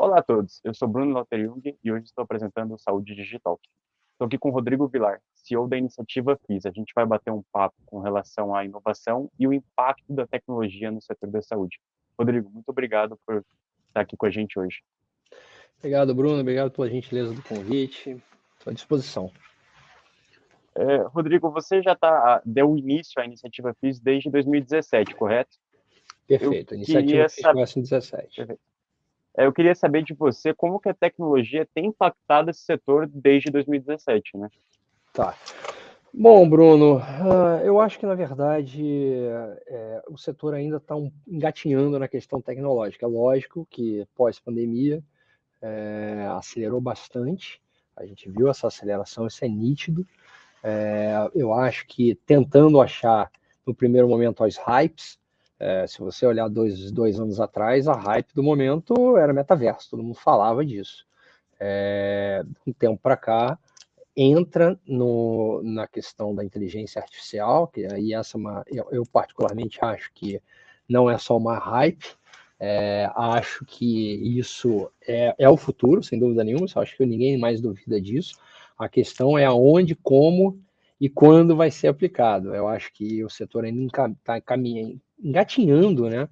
Olá a todos, eu sou Bruno Lauter-Jung e hoje estou apresentando o Saúde Digital. Estou aqui com o Rodrigo Vilar, CEO da iniciativa FIS. A gente vai bater um papo com relação à inovação e o impacto da tecnologia no setor da saúde. Rodrigo, muito obrigado por estar aqui com a gente hoje. Obrigado, Bruno. Obrigado pela gentileza do convite. Estou à disposição. Rodrigo, você já deu início à iniciativa FIS desde 2017, correto? Perfeito. A iniciativa FIS começa em 2017. Eu queria saber de você como que a tecnologia tem impactado esse setor desde 2017, né? Tá. Bom, Bruno, eu acho que, na verdade, o setor ainda está engatinhando na questão tecnológica. É lógico que, pós-pandemia, acelerou bastante. A gente viu essa aceleração, isso é nítido. Eu acho que tentando achar, no primeiro momento, as hypes. Se você olhar dois anos atrás, a hype do momento era metaverso, todo mundo falava disso. Um tempo para cá, entra na questão da inteligência artificial, que aí eu particularmente acho que não é só uma hype, acho que isso é o futuro, sem dúvida nenhuma, só acho que ninguém mais duvida disso. A questão é aonde, como e quando vai ser aplicado. Eu acho que o setor ainda está engatinhando, né,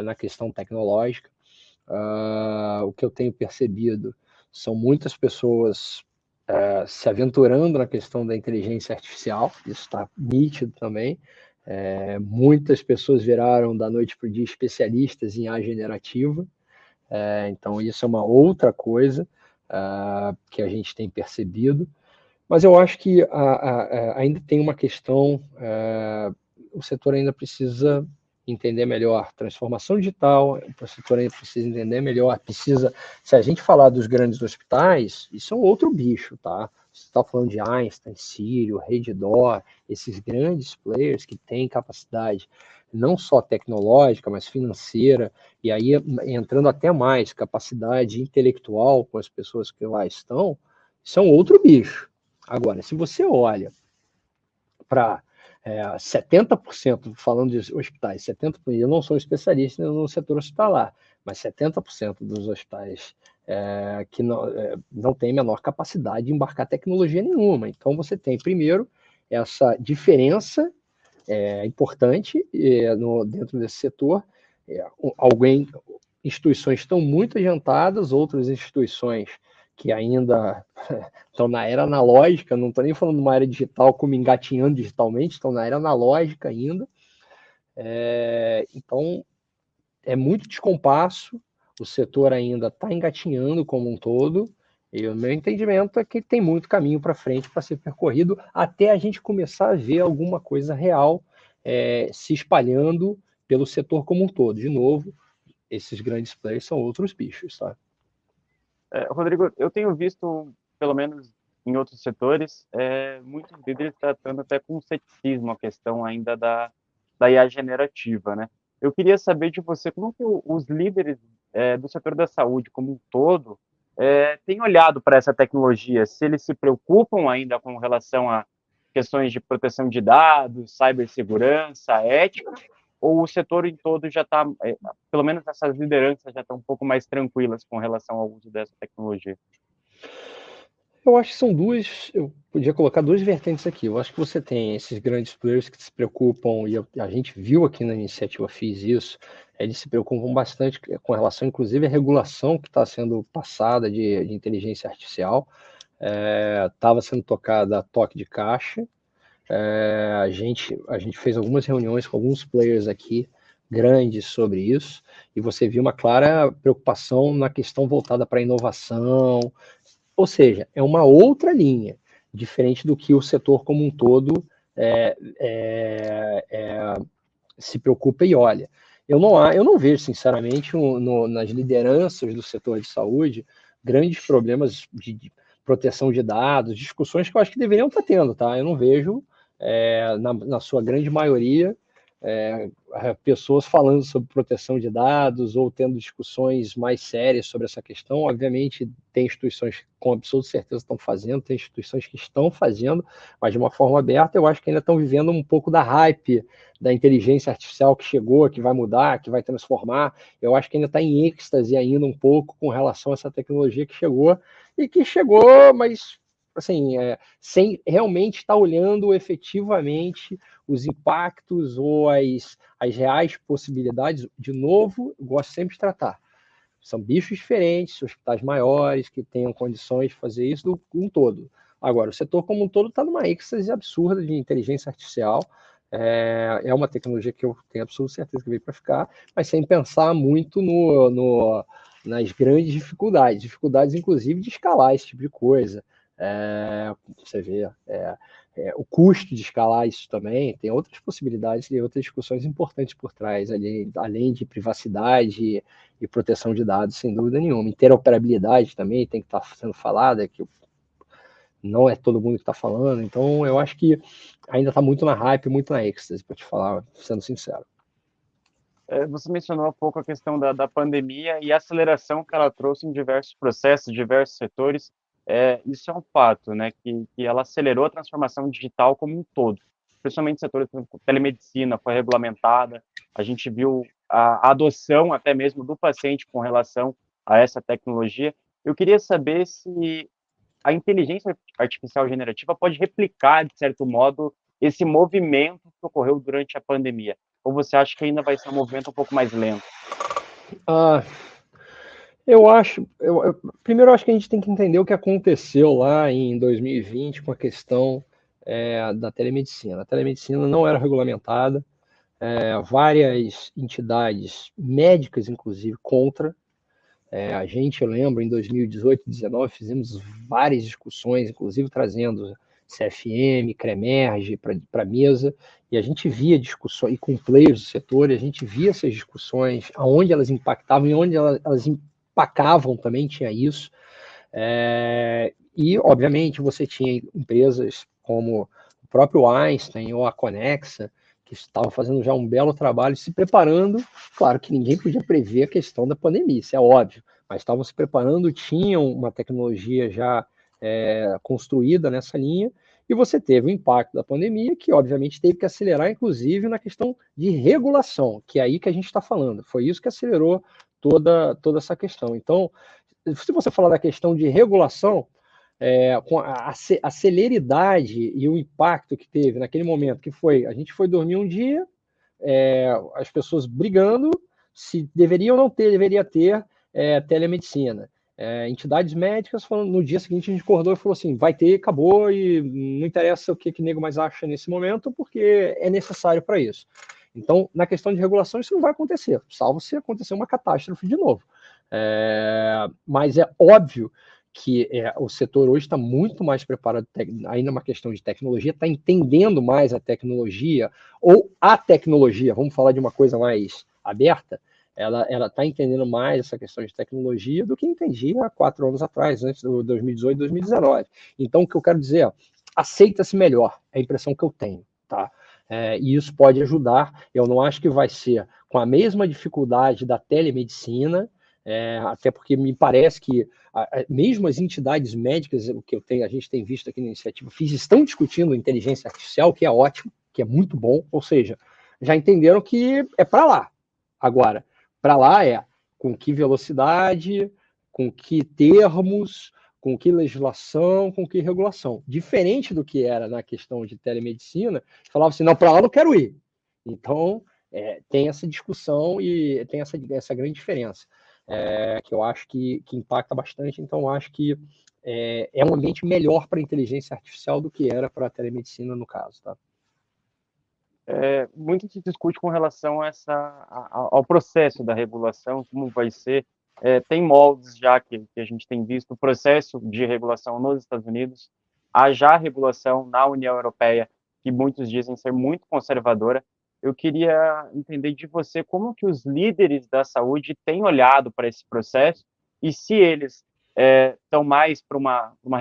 na questão tecnológica. O que eu tenho percebido são muitas pessoas se aventurando na questão da inteligência artificial, isso está nítido também. Muitas pessoas viraram da noite para o dia especialistas em IA generativa, então isso é uma outra coisa que a gente tem percebido. Mas eu acho que ainda tem uma questão, o setor ainda precisa entender melhor transformação digital, o setor ainda precisa entender melhor, se a gente falar dos grandes hospitais, isso é um outro bicho, tá? Você está falando de Einstein, Sírio, Redditor, esses grandes players que têm capacidade não só tecnológica, mas financeira, e aí entrando até mais, capacidade intelectual com as pessoas que lá estão, isso é um outro bicho. Agora, se você olha para 70%, falando de hospitais, 70%, eu não sou especialista no setor hospitalar, mas 70% dos hospitais que não tem menor capacidade de embarcar tecnologia nenhuma. Então, você tem, primeiro, essa diferença importante dentro desse setor. Instituições estão muito adiantadas, outras instituições que ainda estão na era analógica, não estou nem falando de uma era digital como engatinhando digitalmente, estão na era analógica ainda. Então, é muito descompasso, o setor ainda está engatinhando como um todo, e o meu entendimento é que tem muito caminho para frente para ser percorrido, até a gente começar a ver alguma coisa real se espalhando pelo setor como um todo. De novo, esses grandes players são outros bichos, tá? Rodrigo, eu tenho visto, pelo menos em outros setores, muitos líderes tratando até com ceticismo a questão ainda da IA generativa, né? Eu queria saber de você como que os líderes do setor da saúde como um todo têm olhado para essa tecnologia, se eles se preocupam ainda com relação a questões de proteção de dados, cibersegurança, ética, ou o setor em todo já está, pelo menos essas lideranças já estão um pouco mais tranquilas com relação ao uso dessa tecnologia? Eu acho que são eu podia colocar duas vertentes aqui. Eu acho que você tem esses grandes players que se preocupam, e a gente viu aqui na iniciativa FIS isso, eles se preocupam bastante com relação, inclusive, à regulação que está sendo passada de inteligência artificial. Estava sendo tocada a toque de caixa. A gente fez algumas reuniões com alguns players aqui, grandes sobre isso, e você viu uma clara preocupação na questão voltada para a inovação, ou seja, é uma outra linha, diferente do que o setor como um todo se preocupa e olha. Eu não vejo, sinceramente, nas lideranças do setor de saúde, grandes problemas de proteção de dados, discussões que eu acho que deveriam estar tendo, tá? Eu não vejo, na sua grande maioria, pessoas falando sobre proteção de dados ou tendo discussões mais sérias sobre essa questão. Obviamente, tem instituições que com absoluta certeza estão fazendo, tem instituições que estão fazendo, mas de uma forma aberta. Eu acho que ainda estão vivendo um pouco da hype da inteligência artificial que chegou, que vai mudar, que vai transformar. Eu acho que ainda está em êxtase ainda um pouco com relação a essa tecnologia que chegou, mas assim, sem realmente estar olhando efetivamente os impactos ou as reais possibilidades. De novo, eu gosto sempre de tratar. São bichos diferentes, hospitais maiores, que tenham condições de fazer isso do um todo. Agora, o setor como um todo está numa êxtase absurda de inteligência artificial. É uma tecnologia que eu tenho absoluta certeza que veio para ficar, mas sem pensar muito nas grandes dificuldades inclusive de escalar esse tipo de coisa. Você vê, o custo de escalar isso também, tem outras possibilidades e outras discussões importantes por trás, além de privacidade e proteção de dados, sem dúvida nenhuma. Interoperabilidade também tem que estar sendo falada, que não é todo mundo que está falando, então eu acho que ainda está muito na hype, muito na êxtase, para te falar, sendo sincero. Você mencionou há pouco a questão da pandemia e a aceleração que ela trouxe em diversos processos, diversos setores. Isso é um fato, né, que ela acelerou a transformação digital como um todo, principalmente o setor de telemedicina foi regulamentada, a gente viu a adoção até mesmo do paciente com relação a essa tecnologia. Eu queria saber se a inteligência artificial generativa pode replicar, de certo modo, esse movimento que ocorreu durante a pandemia? Ou você acha que ainda vai ser um movimento um pouco mais lento? Ah, eu acho, primeiro eu acho que a gente tem que entender o que aconteceu lá em 2020 com a questão da telemedicina. A telemedicina não era regulamentada, várias entidades médicas, inclusive, contra. Eu lembro, em 2018 e 2019, fizemos várias discussões, inclusive trazendo CFM, CREMERGE para a mesa, e a gente via discussões, e com players do setor, e a gente via essas discussões, aonde elas impactavam e onde elas empacavam também, tinha isso. E, obviamente, você tinha empresas como o próprio Einstein ou a Conexa, que estavam fazendo já um belo trabalho, se preparando. Claro que ninguém podia prever a questão da pandemia, isso é óbvio, mas estavam se preparando, tinham uma tecnologia já construída nessa linha, e você teve o impacto da pandemia, que obviamente teve que acelerar, inclusive, na questão de regulação, que é aí que a gente está falando. Foi isso que acelerou toda essa questão. Então, se você falar da questão de regulação, com a celeridade e o impacto que teve naquele momento, que foi, a gente foi dormir um dia, as pessoas brigando se deveria ou não ter, deveria ter telemedicina. Entidades médicas falando, no dia seguinte a gente acordou e falou assim, vai ter, acabou, e não interessa o que nego mais acha nesse momento, porque é necessário para isso. Então, na questão de regulação, isso não vai acontecer, salvo se acontecer uma catástrofe de novo. Mas é óbvio que o setor hoje está muito mais preparado, ainda uma questão de tecnologia, está entendendo mais a tecnologia, ou a tecnologia, vamos falar de uma coisa mais aberta, ela está entendendo mais essa questão de tecnologia do que entendia há 4 anos atrás, antes do 2018, 2019. Então, o que eu quero dizer, aceita-se melhor, é a impressão que eu tenho, tá? E isso pode ajudar. Eu não acho que vai ser com a mesma dificuldade da telemedicina, até porque me parece que mesmo as entidades médicas, o que a gente tem visto aqui na iniciativa FIS, estão discutindo inteligência artificial, que é ótimo, que é muito bom, ou seja, já entenderam que é para lá. Agora, para lá com que velocidade, com que termos, com que legislação, com que regulação. Diferente do que era na questão de telemedicina, falava assim, não, para lá eu não quero ir. Então, tem essa discussão e tem essa grande diferença, que eu acho que impacta bastante. Então, eu acho que é um ambiente melhor para a inteligência artificial do que era para a telemedicina, no caso. Tá? Muito se discute com relação ao processo da regulação, como vai ser. Tem moldes já que a gente tem visto, o processo de regulação nos Estados Unidos, há já regulação na União Europeia, que muitos dizem ser muito conservadora. Eu queria entender de você como que os líderes da saúde têm olhado para esse processo e se eles estão mais para uma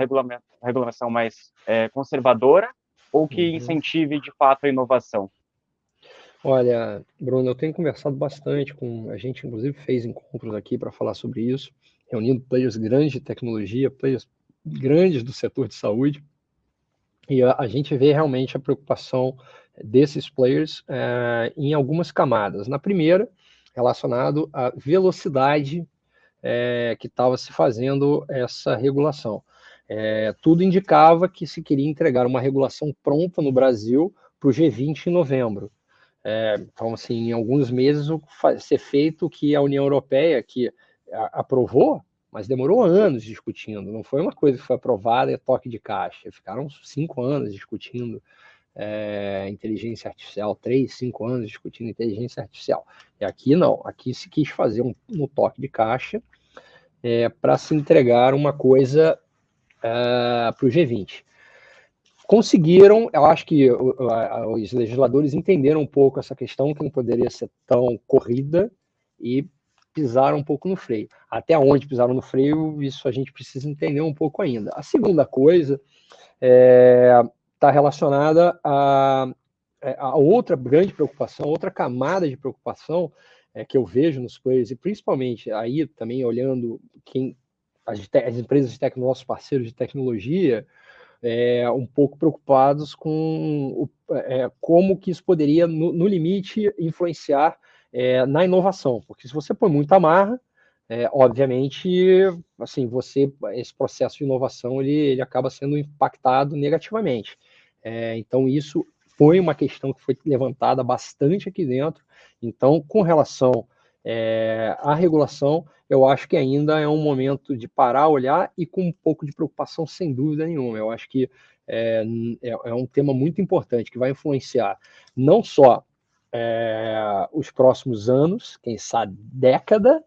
regulamentação mais conservadora ou que incentive, de fato, a inovação? Olha, Bruno, eu tenho conversado bastante com a gente, inclusive fez encontros aqui para falar sobre isso, reunindo players grandes de tecnologia, players grandes do setor de saúde, e a gente vê realmente a preocupação desses players em algumas camadas. Na primeira, relacionado à velocidade que estava se fazendo essa regulação. Tudo indicava que se queria entregar uma regulação pronta no Brasil para o G20 em novembro. Então, assim, em alguns meses ser feito que a União Europeia, que aprovou, mas demorou anos discutindo, não foi uma coisa que foi aprovada e toque de caixa, ficaram 5 anos discutindo inteligência artificial, 3, 5 anos discutindo inteligência artificial. E aqui não, aqui se quis fazer no toque de caixa para se entregar uma coisa para o G20. Conseguiram, eu acho que os legisladores entenderam um pouco essa questão, que não poderia ser tão corrida, e pisaram um pouco no freio. Até onde pisaram no freio, isso a gente precisa entender um pouco ainda. A segunda coisa está relacionada a outra grande preocupação, outra camada de preocupação que eu vejo nos players, e principalmente aí também olhando as empresas de nossos parceiros de tecnologia, um pouco preocupados com como que isso poderia, no limite, influenciar na inovação. Porque se você põe muita amarra, obviamente, assim, esse processo de inovação ele acaba sendo impactado negativamente. Então, isso foi uma questão que foi levantada bastante aqui dentro. Então, com relação à regulação, eu acho que ainda é um momento de parar, olhar e com um pouco de preocupação, sem dúvida nenhuma. Eu acho que é um tema muito importante que vai influenciar não só os próximos anos, quem sabe década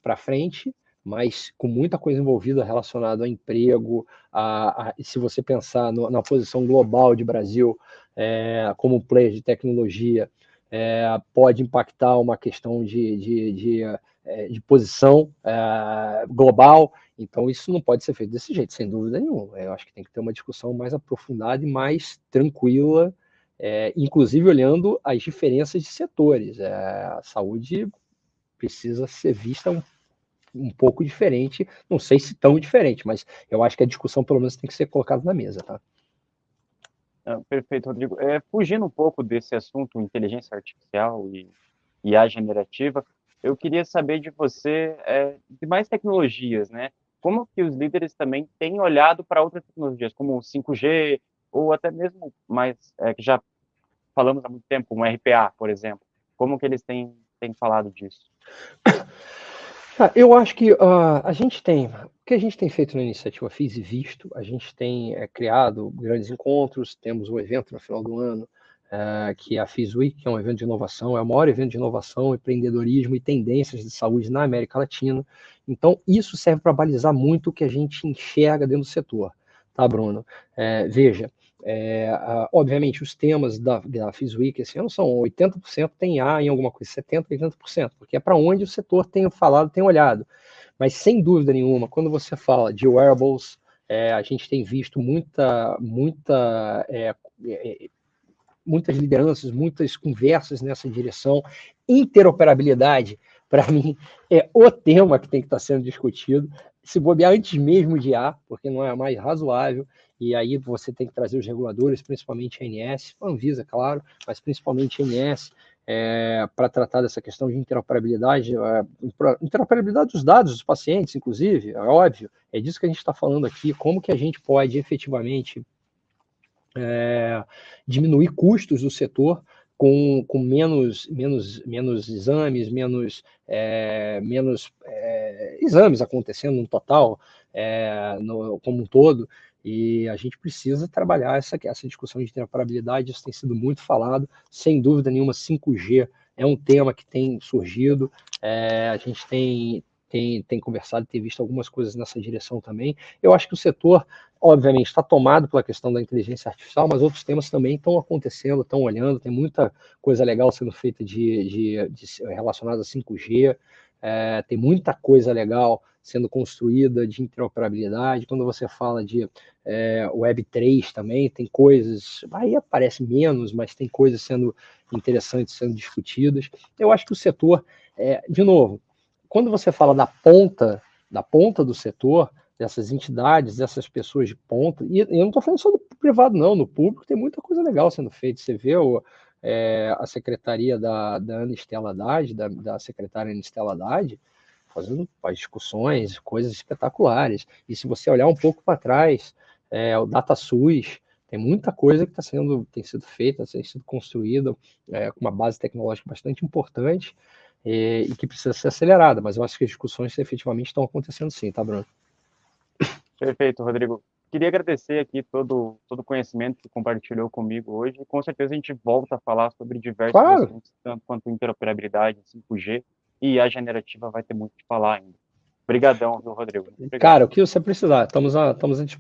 para frente, mas com muita coisa envolvida relacionada ao emprego, se você pensar na posição global de Brasil como player de tecnologia, pode impactar uma questão de posição global. Então, isso não pode ser feito desse jeito, sem dúvida nenhuma. Eu acho que tem que ter uma discussão mais aprofundada e mais tranquila, inclusive olhando as diferenças de setores. A saúde precisa ser vista um pouco diferente, não sei se tão diferente, mas eu acho que a discussão pelo menos tem que ser colocada na mesa, tá? Perfeito, Rodrigo. Fugindo um pouco desse assunto, inteligência artificial e a generativa, eu queria saber de você de mais tecnologias, né? Como que os líderes também têm olhado para outras tecnologias, como o 5G, ou até mesmo mais, que já falamos há muito tempo, um RPA, por exemplo. Como que eles têm falado disso? Eu acho que o que a gente tem feito na iniciativa Fiz e Visto, a gente tem criado grandes encontros, temos um evento no final do ano, que é a Fiz Week, que é um evento de inovação, é o maior evento de inovação, empreendedorismo e tendências de saúde na América Latina. Então, isso serve para balizar muito o que a gente enxerga dentro do setor, tá, Bruno? Veja, obviamente, os temas da FISWeek esse ano são 80% tem A em alguma coisa, 70%, 80%, porque é para onde o setor tem falado, tem olhado. Mas, sem dúvida nenhuma, quando você fala de wearables, a gente tem visto muitas lideranças, muitas conversas nessa direção. Interoperabilidade, para mim, é o tema que tem que estar sendo discutido. Se bobear antes mesmo de A, porque não é mais razoável, e aí você tem que trazer os reguladores, principalmente a ANS, a Anvisa, claro, mas principalmente a ANS, para tratar dessa questão de interoperabilidade, interoperabilidade dos dados dos pacientes, inclusive, é óbvio, é disso que a gente está falando aqui, como que a gente pode efetivamente diminuir custos do setor com menos exames, menos exames acontecendo no total, como um todo, e a gente precisa trabalhar essa discussão de interoperabilidade. Isso tem sido muito falado, sem dúvida nenhuma. 5G é um tema que tem surgido, a gente tem conversado, tem visto algumas coisas nessa direção também. Eu acho que o setor, obviamente, está tomado pela questão da inteligência artificial, mas outros temas também estão acontecendo, estão olhando, tem muita coisa legal sendo feita relacionada a 5G, tem muita coisa legal sendo construída de interoperabilidade. Quando você fala de Web3 também, tem coisas, aí aparece menos, mas tem coisas sendo interessantes sendo discutidas. Eu acho que o setor, de novo, quando você fala da ponta do setor, dessas entidades, dessas pessoas de ponta, e eu não estou falando só do privado, não, no público tem muita coisa legal sendo feita. Você vê a secretaria da Ana Estela Haddad, da secretária Ana Estela Haddad, fazendo as discussões, coisas espetaculares. E se você olhar um pouco para trás, o DataSUS, tem muita coisa que tem sido feita, tem sido construída com uma base tecnológica bastante importante e que precisa ser acelerada, mas eu acho que as discussões efetivamente estão acontecendo sim, tá, Bruno? Perfeito, Rodrigo. Queria agradecer aqui todo o conhecimento que compartilhou comigo hoje. Com certeza a gente volta a falar sobre diversos Claro, assuntos, tanto quanto interoperabilidade, 5G, e a generativa vai ter muito o que falar ainda. Obrigadão, viu, Rodrigo? Muito obrigado. cara, o que você precisar, estamos à disposição.